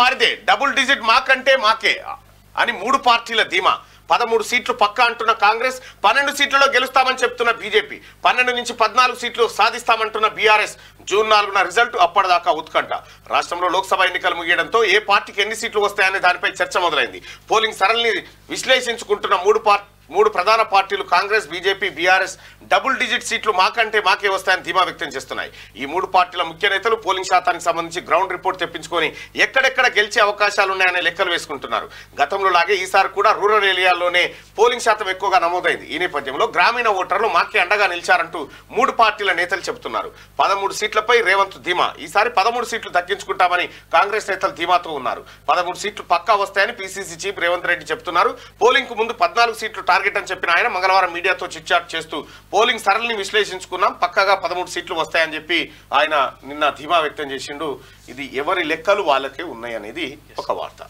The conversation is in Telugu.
వారిదే, డబుల్ డిజిట్ మాకంటే మాకే అని 3 పార్టీల ధీమా. 13 సీట్లు పక్కా అంటున్న కాంగ్రెస్, 12 సీట్లలో గెలుస్తామని చెప్తున్న బీజేపీ, 12 నుంచి 14 సీట్లు సాధిస్తామంటున్న బీఆర్ఎస్. జూన్ 4న రిజల్ట్, అప్పటిదాకా ఉత్కంఠ. రాష్ట్రంలో లోక్సభ ఎన్నికలు ముగియడంతో ఏ పార్టీకి ఎన్ని సీట్లు వస్తాయనే దానిపై చర్చ మొదలైంది. పోలింగ్ సరళిని విశ్లేషించుకుంటున్న మూడు ప్రధాన పార్టీలు Congress, BJP, BRS double digit సీట్లు మాకంటే మాకే వస్తాయని ధీమా వ్యక్తం చేస్తున్నాయి. ఈ 3 పార్టీల ముఖ్య నేతలు పోలింగ్ శాతానికి సంబంధించి గ్రౌండ్ రిపోర్ట్ తెప్పించుకొని ఎక్కడెక్కడ గెలిచే అవకాశాలున్నాయనే లెక్కలు వేసుకుంటున్నారు. గతంలో లాగే ఈసారి కూడా రూరల్ ఏరియాల్లోనే పోలింగ్ శాతం ఎక్కువగా నమోదైంది. ఈ నేపథ్యంలో గ్రామీణ ఓటర్లు మాకే అండగా నిలిచారంటూ 3 పార్టీల నేతలు చెబుతున్నారు. 13 సీట్లపై రేవంత్ ధీమా. ఈసారి 13 సీట్లు దక్కించుకుంటామని కాంగ్రెస్ నేతలు ధీమాతో ఉన్నారు. 13 సీట్లు పక్కా వస్తాయని పీసీసీ చీఫ్ రేవంత్ రెడ్డి చెప్తున్నారు. పోలింగ్ కు ముందు 14 సీట్లు టార్గెట్ అని చెప్పిన ఆయన మంగళవారం మీడియాతో చిట్చాట్ చేస్తూ పోలింగ్ సరళిని విశ్లేషించుకున్నాం, పక్కాగా 13 సీట్లు వస్తాయని చెప్పి ఆయన నిన్న ధీమా వ్యక్తం చేసిండు. ఇది ఎవరి లెక్కలు వాళ్ళకే ఉన్నాయనేది ఒక వార్త.